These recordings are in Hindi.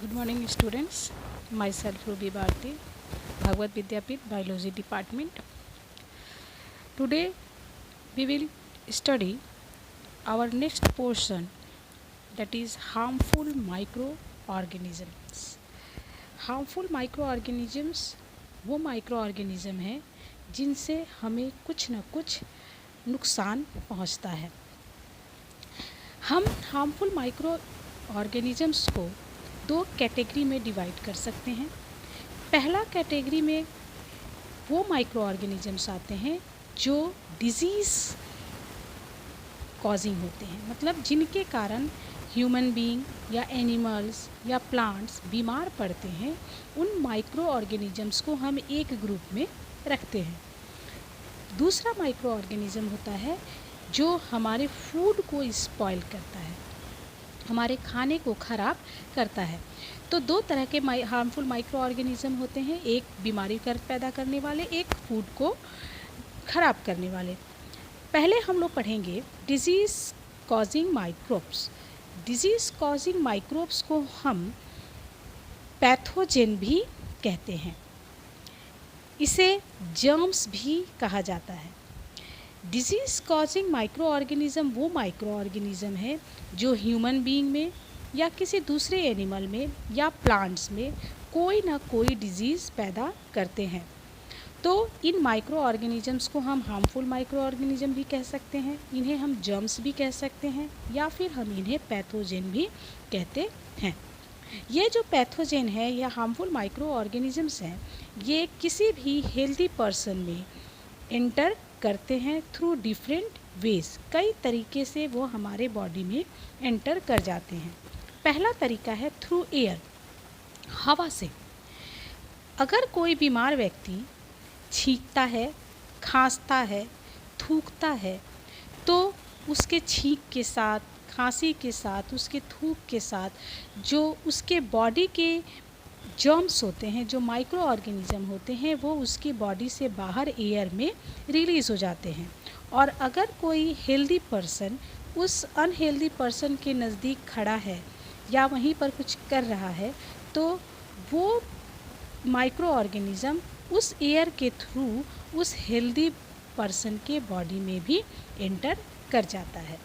Good morning, students. Myself Ruby Bharti, Bhagavad Vidyapeeth, Biology Department. Today we will study our next portion, that is harmful microorganisms. Harmful microorganisms वो माइक्रोऑर्गेनिज्म हैं जिनसे हमें कुछ न कुछ नुकसान पहुंचता है। हम हार्मफुल माइक्रो ऑर्गेनिजम्स को दो कैटेगरी में डिवाइड कर सकते हैं। पहला कैटेगरी में वो माइक्रो ऑर्गेनिजम्स आते हैं जो डिजीज़ कॉजिंग होते हैं, मतलब जिनके कारण ह्यूमन बीइंग या एनिमल्स या प्लांट्स बीमार पड़ते हैं। उन माइक्रो ऑर्गेनिजम्स को हम एक ग्रुप में रखते हैं। दूसरा माइक्रो ऑर्गेनिज्म होता है जो हमारे फूड को स्पॉइल करता है, हमारे खाने को ख़राब करता है। तो दो तरह के हार्मफुल माइक्रो ऑर्गेनिज्म होते हैं, एक बीमारी पैदा करने वाले, एक फूड को ख़राब करने वाले। पहले हम लोग पढ़ेंगे disease causing microbes. Disease causing microbes को हम पैथोजेन भी कहते हैं, इसे जर्म्स भी कहा जाता है। डिजीज़ कॉजिंग माइक्रो ऑर्गेनिज़म वो माइक्रो ऑर्गेनिज़म है जो ह्यूमन बीइंग में या किसी दूसरे एनिमल में या प्लांट्स में कोई ना कोई डिजीज़ पैदा करते हैं। तो इन माइक्रो ऑर्गेनिजम्स को हम हार्मफुल माइक्रो ऑर्गेनिज्म भी कह सकते हैं, इन्हें हम जर्म्स भी कह सकते हैं, या फिर हम इन्हें पैथोजेन भी कहते हैं। ये जो पैथोजेन है या हार्मफुल माइक्रो ऑर्गेनिजम्स हैं, ये किसी भी हेल्दी पर्सन में एंटर करते हैं थ्रू डिफरेंट वेज। कई तरीके से वो हमारे बॉडी में एंटर कर जाते हैं। पहला तरीका है थ्रू एयर, हवा से। अगर कोई बीमार व्यक्ति छींकता है, खांसता है, थूकता है, तो उसके छींक के साथ, खांसी के साथ, उसके थूक के साथ जो उसके बॉडी के जर्म्स होते हैं, जो माइक्रो ऑर्गेनिज्म होते हैं, वो उसकी बॉडी से बाहर एयर में रिलीज़ हो जाते हैं। और अगर कोई हेल्दी पर्सन उस अनहेल्दी पर्सन के नज़दीक खड़ा है या वहीं पर कुछ कर रहा है, तो वो माइक्रो ऑर्गेनिज्म उस एयर के थ्रू उस हेल्दी पर्सन के बॉडी में भी एंटर कर जाता है।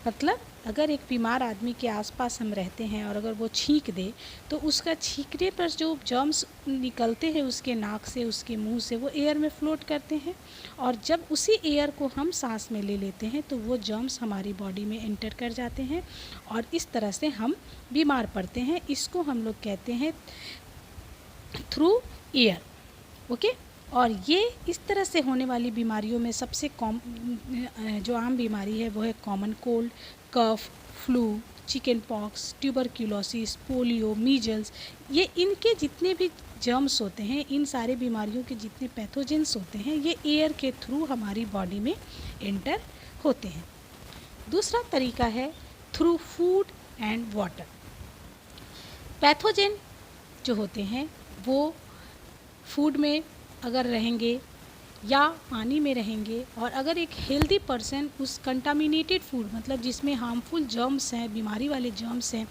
मतलब अगर एक बीमार आदमी के आसपास हम रहते हैं और अगर वो छींक दे, तो उसका छींकने पर जो जर्म्स निकलते हैं उसके नाक से, उसके मुंह से, वो एयर में फ्लोट करते हैं। और जब उसी एयर को हम सांस में ले लेते हैं तो वो जर्म्स हमारी बॉडी में एंटर कर जाते हैं और इस तरह से हम बीमार पड़ते हैं। इसको हम लोग कहते हैं थ्रू एयर। ओके। और ये इस तरह से होने वाली बीमारियों में सबसे जो आम बीमारी है वो है common cold, cough, flu, chicken pox, tuberculosis, polio, measles. ये इनके जितने भी जर्म्स होते हैं, इन सारे बीमारियों के जितने पैथोजेंस होते हैं, ये एयर के थ्रू हमारी बॉडी में एंटर होते हैं। दूसरा तरीका है through food and water. Pathogen जो होते हैं वो फूड में अगर रहेंगे या पानी में रहेंगे, और अगर एक हेल्दी पर्सन उस कंटामिनेटेड फूड, मतलब जिसमें हार्मफुल जर्म्स हैं, बीमारी वाले जर्म्स हैं,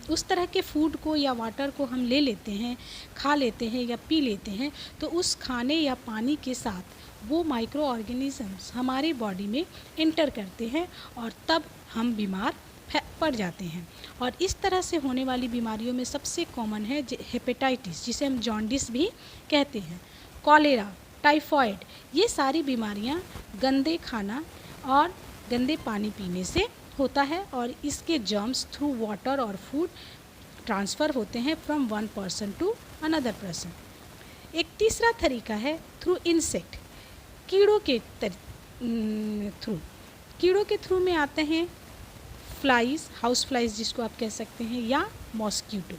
उस तरह के फूड को या वाटर को हम ले लेते हैं, खा लेते हैं या पी लेते हैं, तो उस खाने या पानी के साथ वो माइक्रो ऑर्गेनिजम्स हमारी बॉडी में एंटर करते हैं और तब हम बीमार पड़ जाते हैं। और इस तरह से होने वाली बीमारियों में सबसे कॉमन है हेपेटाइटिस, जिसे हम जॉन्डिस भी कहते हैं, कॉलेरा, टाइफॉइड। ये सारी बीमारियां गंदे खाना और गंदे पानी पीने से होता है और इसके जर्म्स थ्रू वाटर और फूड ट्रांसफ़र होते हैं from one person to another person. एक तीसरा तरीका है थ्रू इंसेक्ट, कीड़ों के थ्रू। कीड़ों के थ्रू में आते हैं फ्लाइज, हाउस फ्लाइज जिसको आप कह सकते हैं, या मॉस्किटो।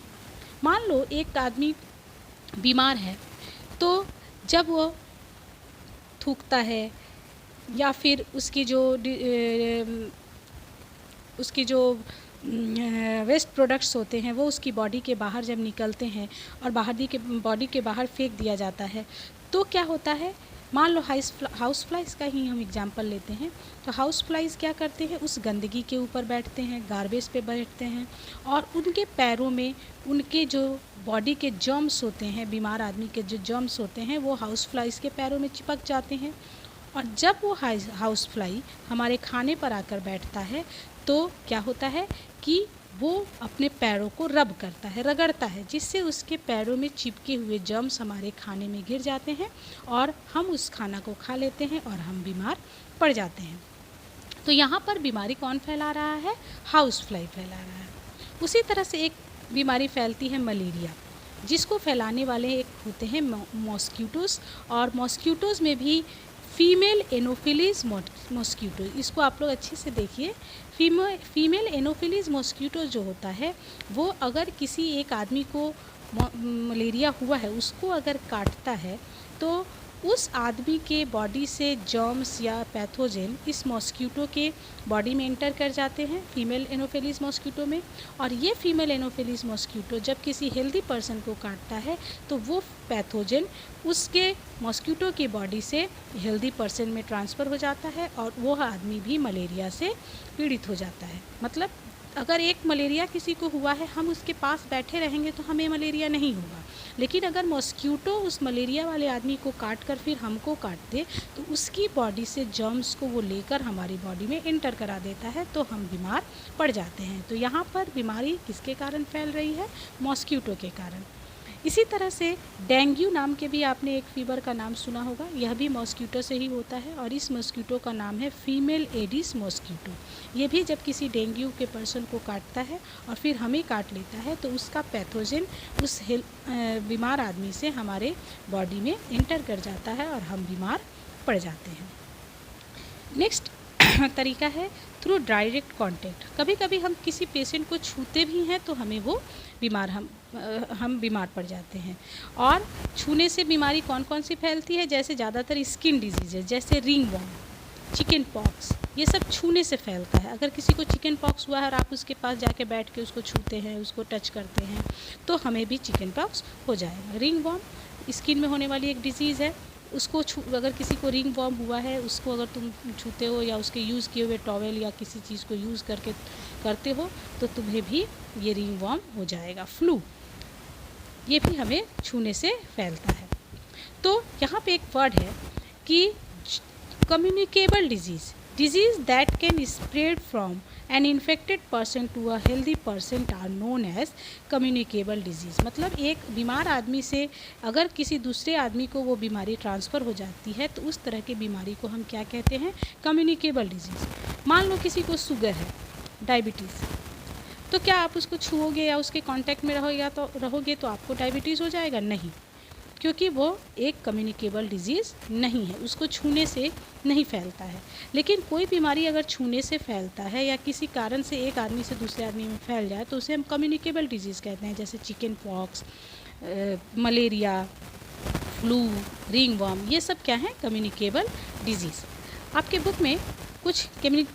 मान लो एक आदमी बीमार है, तो जब वो थूकता है या फिर उसकी जो वेस्ट प्रोडक्ट्स होते हैं वो उसकी बॉडी के बाहर जब निकलते हैं और बॉडी के बाहर फेंक दिया जाता है, तो क्या होता है, मान लो हाउस फ्लाइज का ही हम एग्जांपल लेते हैं, तो हाउस फ्लाइज क्या करते हैं, उस गंदगी के ऊपर बैठते हैं, गार्बेज पे बैठते हैं, और उनके पैरों में उनके जो बॉडी के जर्म्स होते हैं, बीमार आदमी के जो जर्म्स होते हैं वो हाउस फ्लाइज के पैरों में चिपक जाते हैं। और जब वो हाउस फ्लाई हमारे खाने पर आकर बैठता है तो क्या होता है कि वो अपने पैरों को रब करता है, रगड़ता है, जिससे उसके पैरों में चिपके हुए जर्म्स हमारे खाने में गिर जाते हैं और हम उस खाना को खा लेते हैं और हम बीमार पड़ जाते हैं। तो यहाँ पर बीमारी कौन फैला रहा है, हाउस फ्लाई फैला रहा है। उसी तरह से एक बीमारी फैलती है मलेरिया, जिसको फैलाने वाले एक होते हैं मॉस्क्यूटोज़, और मॉस्क्यूटोज़ में भी फीमेल एनोफिलीज मॉस्क्यूटो, इसको आप लोग अच्छे से देखिए। फीमेल एनोफिलीज मॉस्क्यूटो जो होता है वो अगर किसी एक आदमी को मलेरिया हुआ है, उसको अगर काटता है तो उस आदमी के बॉडी से जर्म्स या पैथोजन इस मॉस्क्यूटो के बॉडी में एंटर कर जाते हैं, फीमेल एनोफिलीज मॉस्क्यूटो में। और ये फीमेल एनोफिलीज मॉस्क्यूटो जब किसी हेल्दी पर्सन को काटता है तो वो पैथोजन उसके मॉस्क्यूटो की बॉडी से हेल्दी पर्सन में ट्रांसफ़र हो जाता है और वो आदमी भी मलेरिया से पीड़ित हो जाता है। मतलब अगर एक मलेरिया किसी को हुआ है, हम उसके पास बैठे रहेंगे तो हमें मलेरिया नहीं होगा, लेकिन अगर मॉस्क्यूटो उस मलेरिया वाले आदमी को काट कर फिर हमको काट दे तो उसकी बॉडी से जर्म्स को वो लेकर हमारी बॉडी में एंटर करा देता है, तो हम बीमार पड़ जाते हैं। तो यहाँ पर बीमारी किसके कारण फैल रही है, मॉस्क्यूटो के कारण। इसी तरह से डेंगू नाम के भी आपने एक फीवर का नाम सुना होगा, यह भी मॉस्क्यूटो से ही होता है और इस मॉस्क्यूटो का नाम है फीमेल एडिस मॉस्क्यूटो। ये भी जब किसी डेंगू के पर्सन को काटता है और फिर हमें काट लेता है तो उसका पैथोजन उस बीमार आदमी से हमारे बॉडी में एंटर कर जाता है और हम बीमार पड़ जाते हैं। नेक्स्ट तरीका है थ्रू डायरेक्ट कांटेक्ट। कभी कभी हम किसी पेशेंट को छूते भी हैं तो हमें वो हम बीमार पड़ जाते हैं। और छूने से बीमारी कौन कौन सी फैलती है, जैसे ज़्यादातर स्किन डिजीज़ जैसे रिंग वॉर्म, चिकन पॉक्स, ये सब छूने से फैलता है। अगर किसी को चिकन पॉक्स हुआ है और आप उसके पास जाके बैठ के उसको छूते हैं, उसको टच करते हैं, तो हमें भी चिकन पॉक्स हो जाएगा। रिंग वॉर्म स्किन में होने वाली एक डिजीज़ है, उसको अगर किसी को रिंग वॉर्म हुआ है, उसको अगर तुम छूते हो या उसके यूज़ किए हुए टॉवेल या किसी चीज़ को यूज़ करके करते हो तो तुम्हें भी ये रिंग वॉर्म हो जाएगा। फ्लू, ये भी हमें छूने से फैलता है। तो यहाँ पे एक वर्ड है कि communicable disease that can spread from an infected person to a healthy person are known as communicable disease. मतलब एक बीमार आदमी से अगर किसी दूसरे आदमी को वो बीमारी ट्रांसफ़र हो जाती है तो उस तरह की बीमारी को हम क्या कहते हैं, कम्युनिकेबल डिजीज़। मान लो किसी को शुगर है, डायबिटीज़, तो क्या आप उसको छुओगे या उसके कांटेक्ट में रहोगे तो आपको डायबिटीज़ हो जाएगा? नहीं, क्योंकि वो एक कम्युनिकेबल डिजीज़ नहीं है, उसको छूने से नहीं फैलता है। लेकिन कोई बीमारी अगर छूने से फैलता है या किसी कारण से एक आदमी से दूसरे आदमी में फैल जाए तो उसे हम कम्युनिकेबल डिजीज़ कहते हैं, जैसे chicken pox, malaria, flu, ringworm, ये सब क्या है, कम्युनिकेबल डिजीज़। आपके बुक में कुछ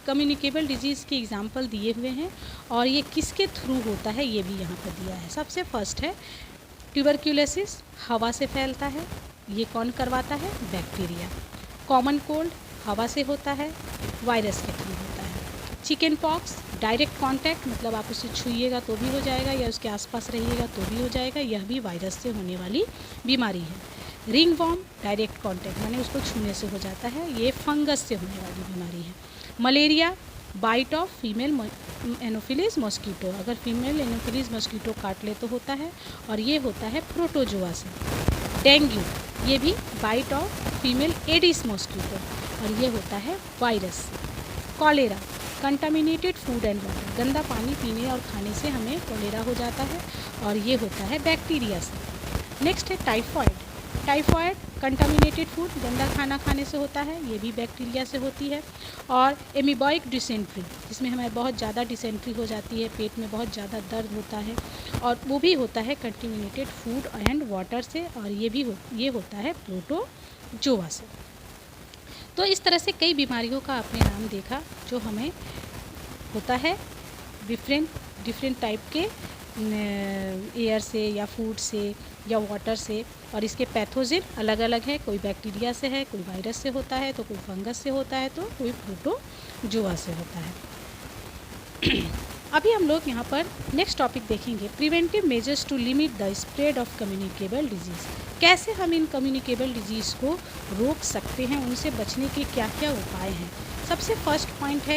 कम्युनिकेबल डिजीज़ के एग्जाम्पल दिए हुए हैं और ये किसके थ्रू होता है ये भी यहाँ पर दिया है। सबसे फर्स्ट है ट्यूबरक्यूलोसिस, हवा से फैलता है, ये कौन करवाता है, बैक्टीरिया। कॉमन कोल्ड हवा से होता है, वायरस के थ्रू होता है। चिकन पॉक्स डायरेक्ट कांटेक्ट, मतलब आप उसे छुइएगा तो भी हो जाएगा या उसके आसपास रहिएगा तो भी हो जाएगा, यह भी वायरस से होने वाली बीमारी है। रिंग वॉर्म डायरेक्ट कांटेक्ट, माने उसको छूने से हो जाता है, ये फंगस से होने वाली बीमारी है। Malaria bite of female anopheles mosquito, अगर फीमेल एनोफिलीज मॉस्क्यूटो काट ले तो होता है और ये होता है प्रोटोजोआ से। डेंगू, ये भी bite of female aedes mosquito और ये होता है virus. Cholera contaminated food and water, गंदा पानी पीने और खाने से हमें कॉलेरा हो जाता है और ये होता है बैक्टीरिया से। नेक्स्ट है टाइफॉइड कंटामिनेटेड फूड, गंदा खाना खाने से होता है, ये भी बैक्टीरिया से होती है। और एमीबॉइक डिसेंट्री, जिसमें हमें बहुत ज़्यादा डिसेंट्री हो जाती है, पेट में बहुत ज़्यादा दर्द होता है और वो भी होता है कंटामिनेटेड फूड एंड वाटर से और ये होता है प्रोटोजोआ से। तो इस तरह से कई बीमारियों का आपने नाम देखा जो हमें होता है डिफरेंट टाइप के एयर से या फूड से या वाटर से, और इसके पैथोजन अलग अलग है, कोई बैक्टीरिया से है, कोई वायरस से होता है, तो कोई फंगस से होता है, तो कोई प्रोटोजोआ से होता है। अभी हम लोग यहाँ पर नेक्स्ट टॉपिक देखेंगे, preventive measures to limit the spread of communicable disease. कैसे हम इन कम्युनिकेबल डिजीज़ को रोक सकते हैं, उनसे बचने के क्या क्या उपाय हैं। सबसे फर्स्ट पॉइंट है